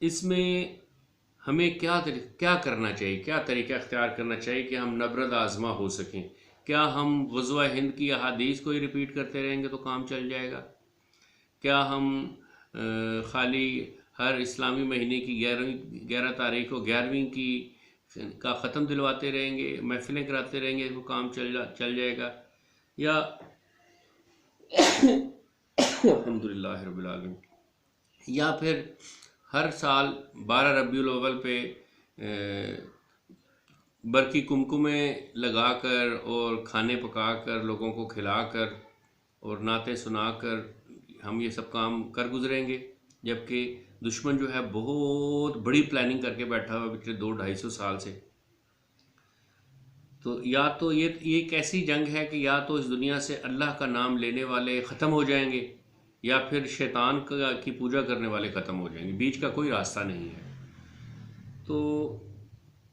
اس میں ہمیں کیا کرنا چاہیے، کیا طریقہ اختیار کرنا چاہیے کہ ہم نبرد آزما ہو سکیں؟ کیا ہم غزوہ ہند کی احادیث کو ہی ریپیٹ کرتے رہیں گے تو کام چل جائے گا؟ کیا ہم خالی ہر اسلامی مہینے کی 11 تاریخ کو 11ویں کی کا ختم دلواتے رہیں گے، محفلیں کراتے رہیں گے تو کام چل جائے گا؟ یا الحمدللہ رب العالمین، یا پھر ہر سال 12 ربیع الاول پہ برقی کمکمیں لگا کر اور کھانے پکا کر لوگوں کو کھلا کر اور نعتیں سنا کر ہم یہ سب کام کر گزریں گے، جبکہ دشمن جو ہے بہت بڑی پلاننگ کر کے بیٹھا ہوا پچھلے 200-250 سال سے؟ تو یا تو یہ ایک ایسی جنگ ہے کہ یا تو اس دنیا سے اللہ کا نام لینے والے ختم ہو جائیں گے، یا پھر شیطان کی پوجا کرنے والے ختم ہو جائیں گے، بیچ کا کوئی راستہ نہیں ہے۔ تو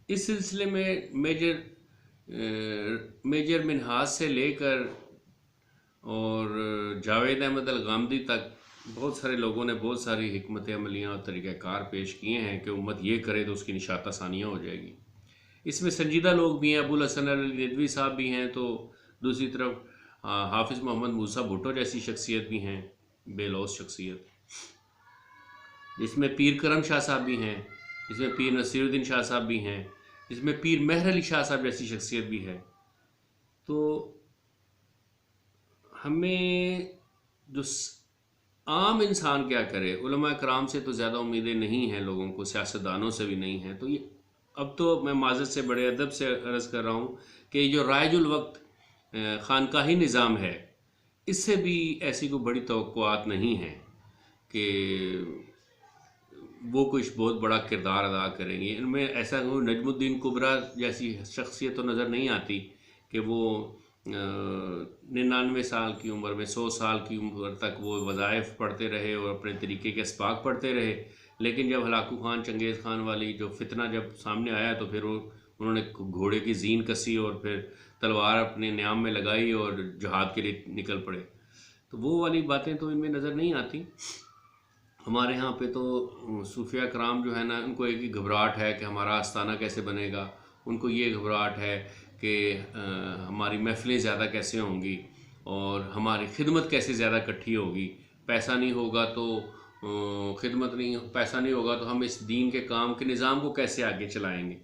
اس سلسلے میں میجر منہاج سے لے کر اور جاوید احمد الغامدی تک بہت سارے لوگوں نے بہت ساری حکمت عملیاں اور طریقہ کار پیش کیے ہیں کہ امت یہ کرے تو اس کی نشاط ثانیہ ہو جائے گی۔ اس میں سنجیدہ لوگ بھی ہیں، ابو الحسن علی ندوی صاحب بھی ہیں، تو دوسری طرف حافظ محمد موسیٰ بھٹو جیسی شخصیت بھی ہیں، بے لوث شخصیت، جس میں پیر کرم شاہ صاحب بھی ہیں، جس میں پیر نصیر الدین شاہ صاحب بھی ہیں، جس میں پیر مہر علی شاہ صاحب جیسی شخصیت بھی ہے۔ تو ہمیں جو عام انسان کیا کرے، علماء کرام سے تو زیادہ امیدیں نہیں ہیں لوگوں کو، سیاستدانوں سے بھی نہیں ہیں۔ تو یہ اب تو میں معذرت سے بڑے ادب سے عرض کر رہا ہوں کہ یہ جو رائج الوقت خانقاہی نظام ہے، اس سے بھی ایسی کوئی بڑی توقعات نہیں ہیں کہ وہ کچھ بہت بڑا کردار ادا کریں گے۔ ان میں ایسا نجم الدین کبریٰ جیسی شخصیت تو نظر نہیں آتی کہ وہ 99 سال کی عمر میں 100 سال کی عمر تک وہ وظائف پڑھتے رہے اور اپنے طریقے کے اسباق پڑھتے رہے، لیکن جب ہلاکو خان چنگیز خان والی جو فتنہ جب سامنے آیا تو پھر انہوں نے گھوڑے کی زین کسی اور پھر تلوار اپنے نیام میں لگائی اور جہاد کے لیے نکل پڑے۔ تو وہ والی باتیں تو ان میں نظر نہیں آتی۔ ہمارے ہاں پہ تو صوفیہ کرام جو ہے نا، ان کو ایک ہی گھبراہٹ ہے کہ ہمارا آستانہ کیسے بنے گا، ان کو یہ گھبراہٹ ہے کہ ہماری محفلیں زیادہ کیسے ہوں گی اور ہماری خدمت کیسے زیادہ اکٹھی ہوگی۔ پیسہ نہیں ہوگا تو پیسہ نہیں ہوگا تو ہم اس دین کے کام کے نظام کو کیسے آگے چلائیں گے۔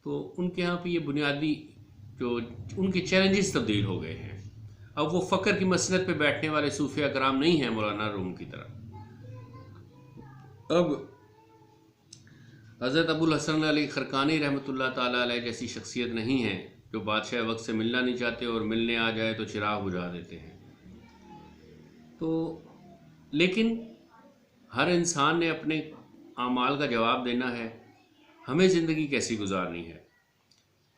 تو ان کے ہاں پہ یہ بنیادی جو ان کے چیلنجز تبدیل ہو گئے ہیں۔ اب وہ فقر کی مسند پہ بیٹھنے والے صوفیہ کرام نہیں ہیں مولانا روم کی طرح۔ اب حضرت ابو الحسن علی خرقانی رحمۃ اللہ تعالیٰ علیہ جیسی شخصیت نہیں ہے جو بادشاہ وقت سے ملنا نہیں چاہتے اور ملنے آ جائے تو چراغ بجھا دیتے ہیں۔ تو لیکن ہر انسان نے اپنے اعمال کا جواب دینا ہے، ہمیں زندگی کیسی گزارنی ہے۔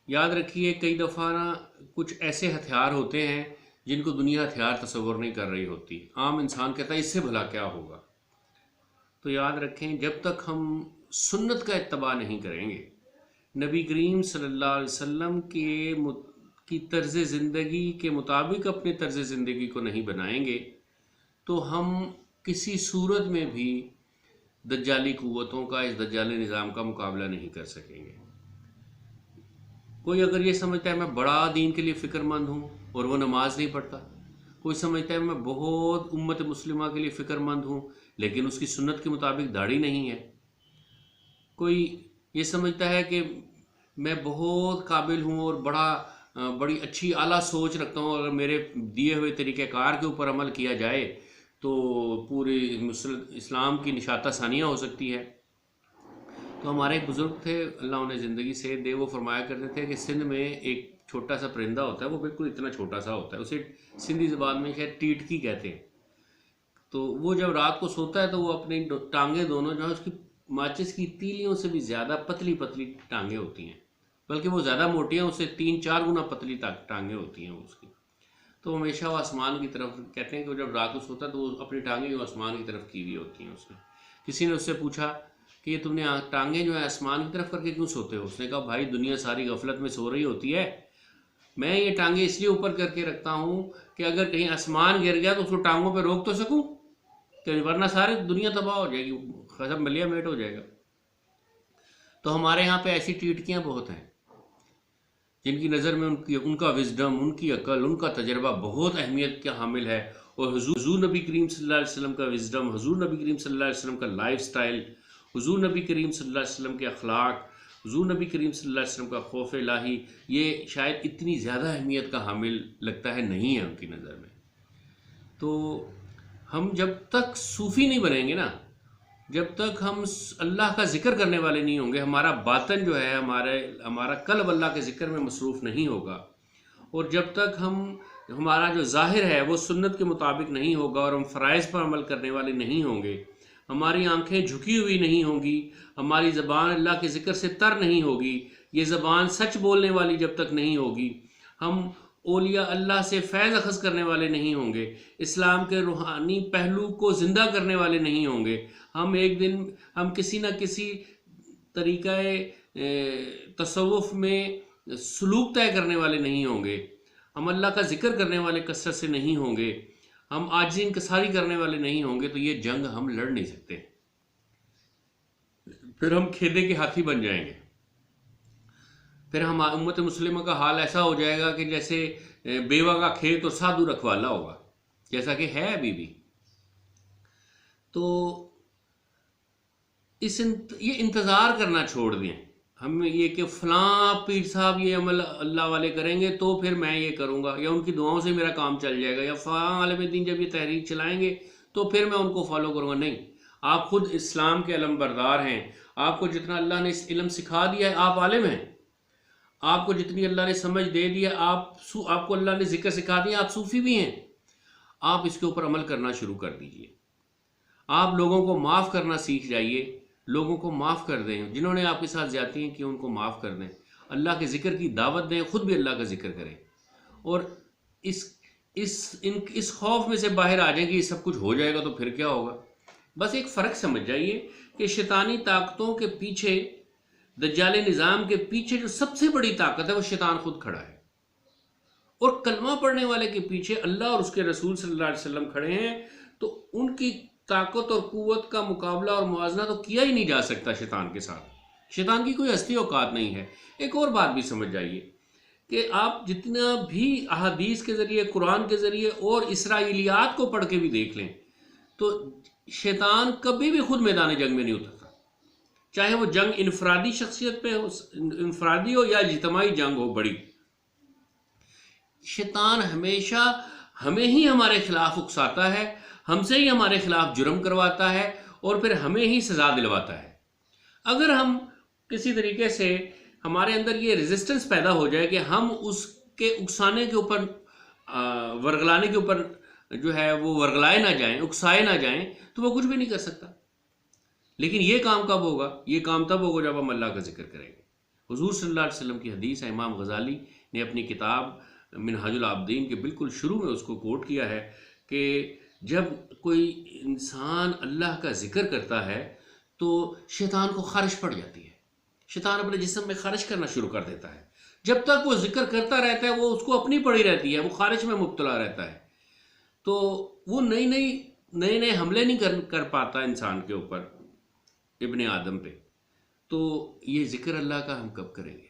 یاد رکھیے کئی دفعہ نا کچھ ایسے ہتھیار ہوتے ہیں جن کو دنیا ہتھیار تصور نہیں کر رہی ہوتی، عام انسان کہتا ہے اس سے بھلا کیا ہوگا۔ تو یاد رکھیں جب تک ہم سنت کا اتباع نہیں کریں گے، نبی کریم صلی اللہ علیہ وسلم کی طرز زندگی کے مطابق اپنے طرز زندگی کو نہیں بنائیں گے تو ہم کسی صورت میں بھی دجالی قوتوں کا، اس دجالی نظام کا مقابلہ نہیں کر سکیں گے۔ کوئی اگر یہ سمجھتا ہے میں بڑا دین کے لیے فکر مند ہوں اور وہ نماز نہیں پڑھتا، کوئی سمجھتا ہے میں بہت امت مسلمہ کے لیے فکر مند ہوں لیکن اس کی سنت کے مطابق داڑھی نہیں ہے، کوئی یہ سمجھتا ہے کہ میں بہت قابل ہوں اور بڑی اچھی اعلیٰ سوچ رکھتا ہوں، اگر میرے دیے ہوئے طریقہ کار کے اوپر عمل کیا جائے تو پوری اسلام کی نشاط ثانیہ ہو سکتی ہے۔ تو ہمارے ایک بزرگ تھے، اللہ انہیں زندگی صحت دے، وہ فرمایا کرتے تھے کہ سندھ میں ایک چھوٹا سا پرندہ ہوتا ہے، وہ بالکل اتنا چھوٹا سا ہوتا ہے، اسے سندھی زبان میں شاید ٹیٹکی کہتے ہیں۔ تو وہ جب رات کو سوتا ہے تو وہ اپنی ٹانگیں دونوں جو ہے اس کی ماچس کی تیلیوں سے بھی زیادہ پتلی پتلی ٹانگیں ہوتی ہیں، بلکہ وہ زیادہ موٹی ہیں، اس سے 3-4 گنا پتلی ٹانگیں ہوتی ہیں اس کی۔ تو ہمیشہ وہ آسمان کی طرف کہتے ہیں کہ جب رات کو سوتا ہے تو وہ اپنی ٹانگیں آسمان کی طرف کی ہوئی ہوتی ہیں۔ اس نے کسی نے اس سے پوچھا کہ یہ تم نے ٹانگیں جو ہے آسمان کی طرف کر کے کیوں سوتے ہو؟ اس نے کہا بھائی دنیا ساری غفلت میں سو رہی ہوتی ہے، میں یہ ٹانگیں اس لیے اوپر کر کے رکھتا ہوں کہ اگر کہیں آسمان گر گیا تو اس کو ٹانگوں پہ روک تو سکوں، کہ ورنہ ساری دنیا تباہ ہو جائے گی، سب ملیا میٹ ہو جائے گا۔ تو ہمارے یہاں پہ ایسی ٹیٹکیاں بہت ہیں جن کی نظر میں ان کا وزڈم، ان کی عقل، ان کا تجربہ بہت اہمیت کا حامل ہے، اور حضور نبی کریم صلی اللہ علیہ وسلم کا وزڈم، حضور نبی کریم صلی اللہ علیہ وسلم کا لائف سٹائل، حضور نبی کریم صلی اللہ علیہ وسلم کے اخلاق، حضور نبی کریم صلی اللہ علیہ وسلم کا خوف الہی، یہ شاید اتنی زیادہ اہمیت کا حامل لگتا ہے نہیں ہے ان کی نظر میں۔ تو ہم جب تک صوفی نہیں بنیں گے نا، جب تک ہم اللہ کا ذکر کرنے والے نہیں ہوں گے، ہمارا باطن جو ہے، ہمارا قلب اللہ کے ذکر میں مصروف نہیں ہوگا، اور جب تک ہمارا جو ظاہر ہے وہ سنت کے مطابق نہیں ہوگا اور ہم فرائض پر عمل کرنے والے نہیں ہوں گے، ہماری آنکھیں جھکی ہوئی نہیں ہوں گی، ہماری زبان اللہ کے ذکر سے تر نہیں ہوگی، یہ زبان سچ بولنے والی جب تک نہیں ہوگی، ہم اولیاء اللہ سے فیض اخذ کرنے والے نہیں ہوں گے، اسلام کے روحانی پہلو کو زندہ کرنے والے نہیں ہوں گے، ہم ایک دن کسی نہ کسی طریقہ تصوف میں سلوک طے کرنے والے نہیں ہوں گے، ہم اللہ کا ذکر کرنے والے کثرت سے نہیں ہوں گے، ہم عاجزی انکساری کرنے والے نہیں ہوں گے، تو یہ جنگ ہم لڑ نہیں سکتے، پھر ہم کھیدے کے ہاتھی بن جائیں گے، پھر ہم امت مسلمہ کا حال ایسا ہو جائے گا کہ جیسے بیوہ کا کھیت اور سادھو رکھوالا ہوگا، جیسا کہ ہے ابھی بھی۔ تو یہ انتظار کرنا چھوڑ دیں، ہم یہ کہ فلاں پیر صاحب یہ عمل اللہ والے کریں گے تو پھر میں یہ کروں گا، یا ان کی دعاؤں سے میرا کام چل جائے گا، یا فلاں عالم دین جب یہ تحریک چلائیں گے تو پھر میں ان کو فالو کروں گا۔ نہیں، آپ خود اسلام کے علم بردار ہیں، آپ کو جتنا اللہ نے اس علم سکھا دیا ہے آپ عالم ہیں، آپ کو جتنی اللہ نے سمجھ دے دیا، آپ کو اللہ نے ذکر سکھا دیا، آپ صوفی بھی ہیں، آپ اس کے اوپر عمل کرنا شروع کر دیجئے، آپ لوگوں کو معاف کرنا سیکھ جائیے، لوگوں کو معاف کر دیں، جنہوں نے آپ کے ساتھ زیادتیاں کی ان کو معاف کر دیں، اللہ کے ذکر کی دعوت دیں، خود بھی اللہ کا ذکر کریں، اور اس خوف میں سے باہر آ جائیں کہ یہ سب کچھ ہو جائے گا تو پھر کیا ہوگا۔ بس ایک فرق سمجھ جائیے کہ شیطانی طاقتوں کے پیچھے، دجال نظام کے پیچھے جو سب سے بڑی طاقت ہے وہ شیطان خود کھڑا ہے، اور کلمہ پڑھنے والے کے پیچھے اللہ اور اس کے رسول صلی اللہ علیہ وسلم کھڑے ہیں، تو ان کی طاقت اور قوت کا مقابلہ اور موازنہ تو کیا ہی نہیں جا سکتا شیطان کے ساتھ، شیطان کی کوئی ہستی اوقات نہیں ہے۔ ایک اور بات بھی سمجھ جائیے کہ آپ جتنا بھی احادیث کے ذریعے، قرآن کے ذریعے اور اسرائیلیات کو پڑھ کے بھی دیکھ لیں تو شیطان کبھی بھی خود میدان جنگ میں نہیں اترتا، چاہے وہ جنگ انفرادی شخصیت پہ ہو، انفرادی ہو یا اجتماعی جنگ ہو بڑی، شیطان ہمیشہ ہمیں ہی ہمارے خلاف اکساتا ہے، ہم سے ہی ہمارے خلاف جرم کرواتا ہے، اور پھر ہمیں ہی سزا دلواتا ہے۔ اگر ہم کسی طریقے سے ہمارے اندر یہ ریزسٹنس پیدا ہو جائے کہ ہم اس کے اکسانے کے اوپر، ورگلانے کے اوپر جو ہے وہ ورگلائے نہ جائیں، اکسائے نہ جائیں، تو وہ کچھ بھی نہیں کر سکتا۔ لیکن یہ کام کب ہوگا؟ یہ کام تب ہوگا جب ہم اللہ کا ذکر کریں گے۔ حضور صلی اللہ علیہ وسلم کی حدیث ہے، امام غزالی نے اپنی کتاب منہاج العابدین کے بالکل شروع میں اس کو کوٹ کیا ہے کہ جب کوئی انسان اللہ کا ذکر کرتا ہے تو شیطان کو خارش پڑ جاتی ہے، شیطان اپنے جسم میں خارش کرنا شروع کر دیتا ہے، جب تک وہ ذکر کرتا رہتا ہے وہ اس کو اپنی پڑی رہتی ہے، وہ خارش میں مبتلا رہتا ہے، تو وہ نئے حملے نہیں کر پاتا انسان کے اوپر، ابن آدم پہ۔ تو یہ ذکر اللہ کا ہم کب کریں گے؟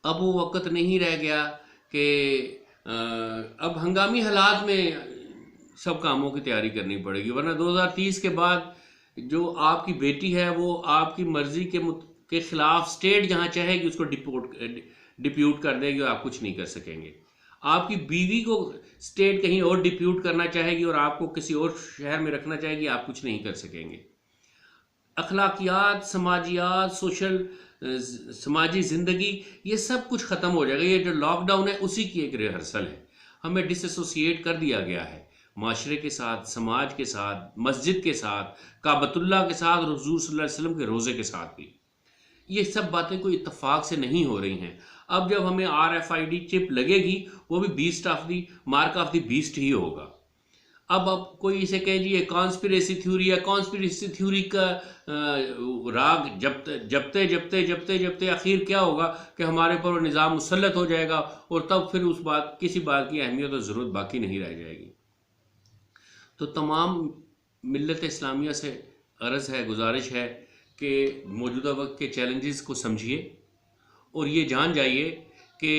اب وہ وقت نہیں رہ گیا کہ اب ہنگامی حالات میں سب کاموں کی تیاری کرنی پڑے گی، ورنہ 2030 کے بعد جو آپ کی بیٹی ہے وہ آپ کی مرضی کے خلاف اسٹیٹ جہاں چاہے گی اس کو ڈپیوٹ کر دے گی، اور آپ کچھ نہیں کر سکیں گے۔ آپ کی بیوی کو اسٹیٹ کہیں اور ڈپیوٹ کرنا چاہے گی اور آپ کو کسی اور شہر میں رکھنا چاہے گی، آپ کچھ نہیں کر سکیں گے۔ اخلاقیات، سماجیات، سماجی زندگی، یہ سب کچھ ختم ہو جائے گا۔ یہ جو لاک ڈاؤن ہے اسی کی ایک ریہرسل ہے، ہمیں ڈس ایسوسیٹ کر دیا گیا ہے معاشرے کے ساتھ، سماج کے ساتھ، مسجد کے ساتھ، کعبۃ اللہ کے ساتھ، اور حضور صلی اللہ علیہ وسلم کے روزے کے ساتھ بھی۔ یہ سب باتیں کوئی اتفاق سے نہیں ہو رہی ہیں۔ اب جب ہمیں RFID چپ لگے گی وہ بھی مارک آف دی بیسٹ ہی ہوگا۔ اب کوئی اسے کہے جی یہ کانسپریسی تھیوری ہے، کانسپریسی تھیوری کا راگ جبتے آخر کیا ہوگا کہ ہمارے پر وہ نظام مسلط ہو جائے گا، اور تب پھر کسی بات کی اہمیت اور ضرورت باقی نہیں رہ جائے گی۔ تو تمام ملت اسلامیہ سے عرض ہے، گزارش ہے کہ موجودہ وقت کے چیلنجز کو سمجھیے اور یہ جان جائیے کہ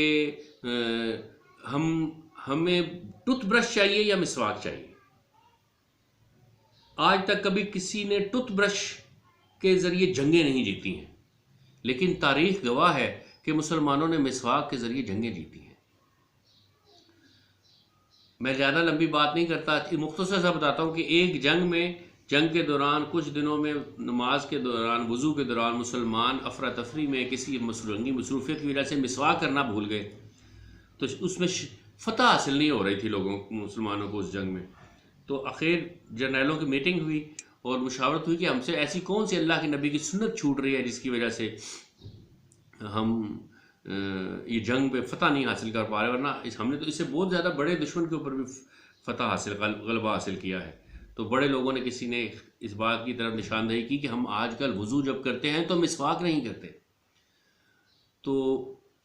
ہمیں ٹوتھ برش چاہیے یا مسواک چاہیے۔ آج تک کبھی کسی نے ٹوتھ برش کے ذریعے جنگیں نہیں جیتی ہیں، لیکن تاریخ گواہ ہے کہ مسلمانوں نے مسواک کے ذریعے جنگیں جیتی ہیں۔ میں زیادہ لمبی بات نہیں کرتا، مختصر سا بتاتا ہوں کہ ایک جنگ کے دوران کچھ دنوں میں نماز کے دوران، وضو کے دوران مسلمان افراتفری میں کسی جنگی مصروفیت کی وجہ سے مسواک کرنا بھول گئے، تو اس میں فتح حاصل نہیں ہو رہی تھی مسلمانوں کو اس جنگ میں۔ تو آخر جرنیلوں کی میٹنگ ہوئی اور مشاورت ہوئی کہ ہم سے ایسی کون سی اللہ کے نبی کی سنت چھوٹ رہی ہے جس کی وجہ سے ہم یہ جنگ پہ فتح نہیں حاصل کر پا رہے، ورنہ ہم نے تو اس سے بہت زیادہ بڑے دشمن کے اوپر بھی غلبہ حاصل کیا ہے۔ تو بڑے لوگوں نے، کسی نے اس بات کی طرف نشاندہی کی کہ ہم آج کل وضو جب کرتے ہیں تو مسواک نہیں کرتے، تو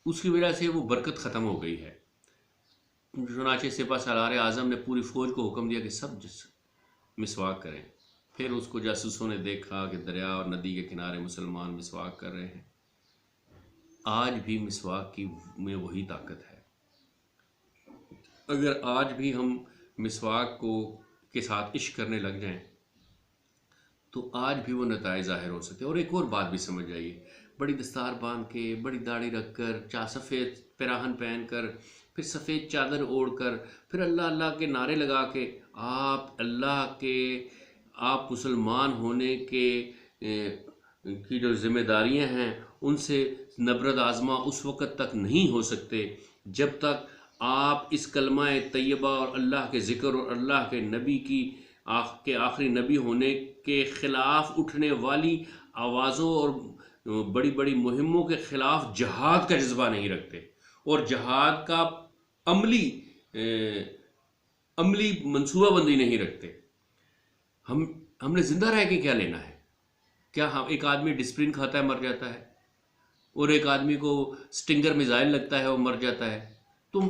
اس کی وجہ سے وہ برکت ختم ہو گئی ہے۔ چنانچہ سپہ سالار اعظم نے پوری فوج کو حکم دیا کہ سب مسواک کریں۔ پھر اس کو جاسوسوں نے دیکھا کہ دریا اور ندی کے کنارے مسلمان مسواک کر رہے ہیں۔ آج بھی مسواک میں وہی طاقت ہے۔ اگر آج بھی ہم مسواک کے ساتھ عشق کرنے لگ جائیں تو آج بھی وہ نتائج ظاہر ہو سکتے ہیں۔ اور ایک اور بات بھی سمجھ جائیے، بڑی دستار باندھ کے، بڑی داڑھی رکھ کر، سفید پیراہن پہن کر، پھر سفید چادر اوڑھ کر، پھر اللہ اللہ کے نعرے لگا کے آپ مسلمان ہونے کی جو ذمہ داریاں ہیں ان سے نبرد آزما اس وقت تک نہیں ہو سکتے جب تک آپ اس کلمہ طیبہ اور اللہ کے ذکر اور اللہ کے نبی کے آخری نبی ہونے کے خلاف اٹھنے والی آوازوں اور بڑی بڑی مہموں کے خلاف جہاد کا جذبہ نہیں رکھتے، اور جہاد کا عملی منصوبہ بندی نہیں رکھتے۔ ہم نے زندہ رہ کے کیا لینا ہے؟ کیا ایک آدمی ڈسپرین کھاتا ہے مر جاتا ہے، اور ایک آدمی کو سٹنگر میزائل لگتا ہے وہ مر جاتا ہے، تو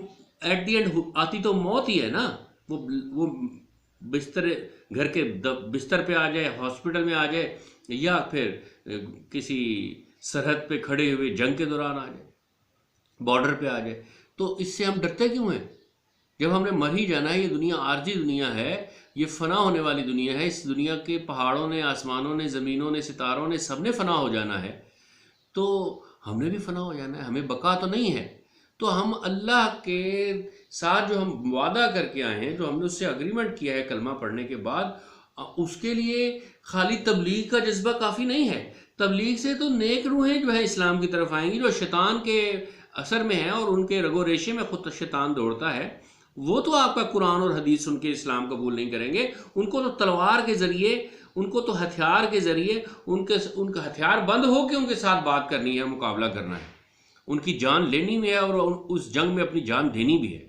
ایٹ دی اینڈ آتی تو موت ہی ہے نا۔ وہ گھر کے بستر پہ آ جائے، ہاسپٹل میں آ جائے، یا پھر کسی سرحد پہ کھڑے ہوئے جنگ کے دوران آ جائے، بارڈر پہ آ جائے، تو اس سے ہم ڈرتے کیوں ہیں؟ جب ہم نے مر ہی جانا ہے، یہ دنیا عارضی دنیا ہے، یہ فنا ہونے والی دنیا ہے، اس دنیا کے پہاڑوں نے، آسمانوں نے، زمینوں نے، ستاروں نے، سب نے فنا ہو جانا ہے، تو ہم نے بھی فنا ہو جانا ہے، ہمیں بقا تو نہیں ہے۔ تو ہم اللہ کے ساتھ جو ہم وعدہ کر کے آئے ہیں، جو ہم نے اس سے اگریمنٹ کیا ہے کلمہ پڑھنے کے بعد، اس کے لیے خالی تبلیغ کا جذبہ کافی نہیں ہے۔ تبلیغ سے تو نیک روحیں جو ہے اسلام کی طرف آئیں گی، جو شیطان کے اثر میں ہیں اور ان کے رگ و ریشے میں خود شیطان دوڑتا ہے، وہ تو آپ کا قرآن اور حدیث سن کے اسلام قبول نہیں کریں گے۔ ان کو تو تلوار کے ذریعے، ان کو تو ہتھیار کے ذریعے، ان کا ہتھیار بند ہو کے ان کے ساتھ بات کرنی ہے، مقابلہ کرنا ہے، ان کی جان لینی بھی ہے اور اس جنگ میں اپنی جان دینی بھی ہے۔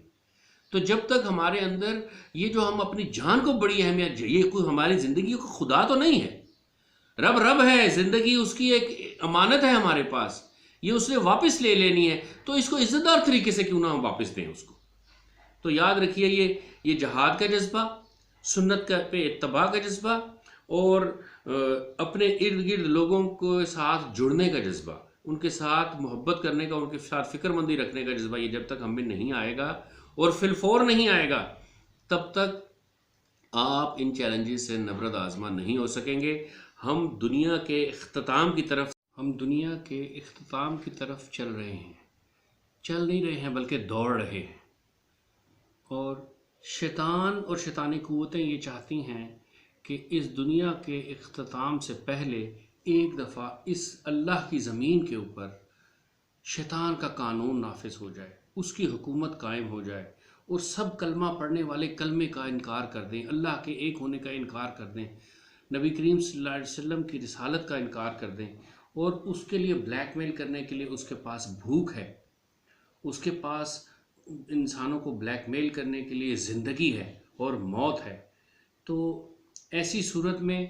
تو جب تک ہمارے اندر یہ جو ہم اپنی جان کو بڑی اہمیت، یہ کوئی ہماری زندگی کا خدا تو نہیں ہے، رب ہے، زندگی اس کی ایک امانت ہے ہمارے پاس، یہ اس نے واپس لے لینی ہے، تو اس کو عزت دار طریقے سے کیوں نہ ہم واپس دیں اس کو۔ تو یاد رکھیے، یہ جہاد کا جذبہ، سنت پہ اتباع کا جذبہ، اور اپنے ارد گرد لوگوں کے ساتھ جڑنے کا جذبہ، ان کے ساتھ محبت کرنے کا، ان کے ساتھ فکر مندی رکھنے کا جذبہ، یہ جب تک ہم میں نہیں آئے گا اور فی الفور نہیں آئے گا، تب تک آپ ان چیلنجز سے نبرد آزما نہیں ہو سکیں گے۔ ہم دنیا کے اختتام کی طرف چل رہے ہیں، چل نہیں رہے ہیں بلکہ دوڑ رہے ہیں، اور شیطان اور شیطانی قوتیں یہ چاہتی ہیں کہ اس دنیا کے اختتام سے پہلے ایک دفعہ اس اللہ کی زمین کے اوپر شیطان کا قانون نافذ ہو جائے، اس کی حکومت قائم ہو جائے، اور سب کلمہ پڑھنے والے کلمے کا انکار کر دیں، اللہ کے ایک ہونے کا انکار کر دیں، نبی کریم صلی اللہ علیہ وسلم کی رسالت کا انکار کر دیں، اور اس کے لیے بلیک میل کرنے کے لیے اس کے پاس بھوک ہے، اس کے پاس انسانوں کو بلیک میل کرنے کے لیے زندگی ہے اور موت ہے۔ تو ایسی صورت میں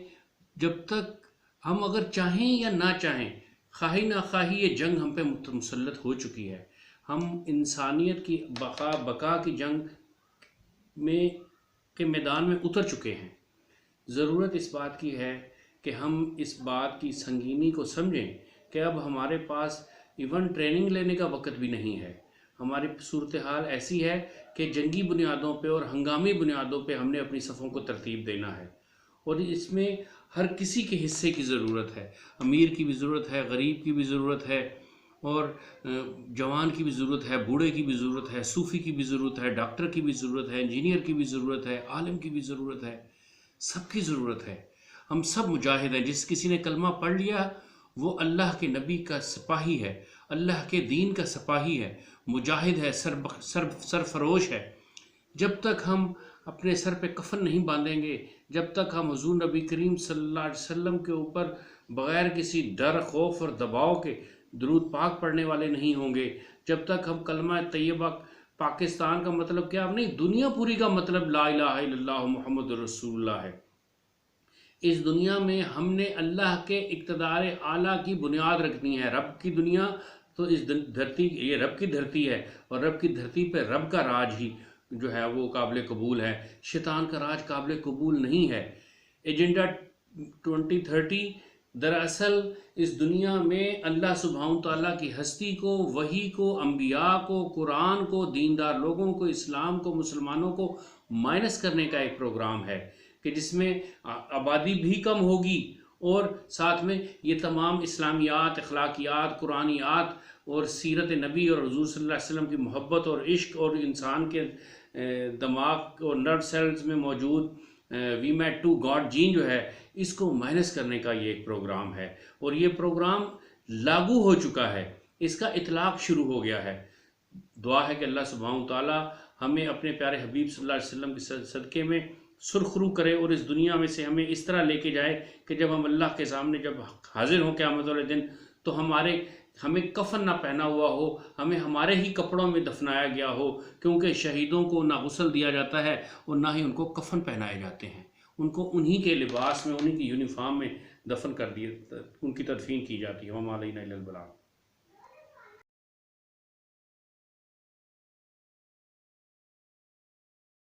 جب تک ہم اگر چاہیں یا نہ چاہیں، خواہی نہ خواہی یہ جنگ ہم پہ مسلط ہو چکی ہے، ہم انسانیت کی بقا کی جنگ کے میدان میں اتر چکے ہیں۔ ضرورت اس بات کی ہے کہ ہم اس بات کی سنگینی کو سمجھیں کہ اب ہمارے پاس ایون ٹریننگ لینے کا وقت بھی نہیں ہے. ہماری صورتحال ایسی ہے کہ جنگی بنیادوں پہ اور ہنگامی بنیادوں پہ ہم نے اپنی صفوں کو ترتیب دینا ہے، اور اس میں ہر کسی کے حصے کی ضرورت ہے. امیر کی بھی ضرورت ہے، غریب کی بھی ضرورت ہے، اور جوان کی بھی ضرورت ہے، بوڑھے کی بھی ضرورت ہے، صوفی کی بھی ضرورت ہے، ڈاکٹر کی بھی ضرورت ہے، انجینئر کی بھی ضرورت ہے، عالم کی بھی ضرورت ہے. سب کی ضرورت ہے. ہم سب مجاہد ہیں. جس کسی نے کلمہ پڑھ لیا وہ اللہ کے نبی کا سپاہی ہے، اللہ کے دین کا سپاہی ہے، مجاہد ہے، سرفروش ہے. جب تک ہم اپنے سر پہ کفن نہیں باندھیں گے، جب تک ہم حضور نبی کریم صلی اللہ علیہ وسلم کے اوپر بغیر کسی ڈر، خوف اور دباؤ کے درود پاک پڑھنے والے نہیں ہوں گے، جب تک ہم کلمہ طیبہ پاکستان کا مطلب کیا نہیں، دنیا پوری کا مطلب لا الہ الا اللہ محمد رسول اللہ ہے. اس دنیا میں ہم نے اللہ کے اقتدار اعلیٰ کی بنیاد رکھنی ہے. رب کی دنیا تو اس دھرتی، یہ رب کی دھرتی ہے، اور رب کی دھرتی پہ رب کا راج ہی جو ہے وہ قابل قبول ہے. شیطان کا راج قابل قبول نہیں ہے. ایجنڈا 2030 دراصل اس دنیا میں اللہ سبحانہ تعالیٰ کی ہستی کو، وحی کو، انبیاء کو، قرآن کو، دیندار لوگوں کو، اسلام کو، مسلمانوں کو مائنس کرنے کا ایک پروگرام ہے کہ جس میں آبادی بھی کم ہوگی، اور ساتھ میں یہ تمام اسلامیات، اخلاقیات، قرآنیات اور سیرت نبی اور حضور صلی اللہ علیہ وسلم کی محبت اور عشق اور انسان کے دماغ اور نرو سیلز میں موجود وی میٹ ٹو گاڈ جین جو ہے، اس کو مائنس کرنے کا یہ ایک پروگرام ہے. اور یہ پروگرام لاگو ہو چکا ہے، اس کا اطلاق شروع ہو گیا ہے. دعا ہے کہ اللہ سبحانہ تعالیٰ ہمیں اپنے پیارے حبیب صلی اللہ علیہ وسلم کے صدقے میں سرخرو کرے، اور اس دنیا میں سے ہمیں اس طرح لے کے جائے کہ جب ہم اللہ کے سامنے جب حاضر ہوں قیامت والے دن، تو ہمیں کفن نہ پہنا ہوا ہو، ہمیں ہمارے ہی کپڑوں میں دفنایا گیا ہو، کیونکہ شہیدوں کو نہ غسل دیا جاتا ہے اور نہ ہی ان کو کفن پہنائے جاتے ہیں. ان کو انہی کے لباس میں، انہی کی یونیفارم میں دفن کر دیے، ان کی تدفین کی جاتی ہے. وما علینا الا البلاغ.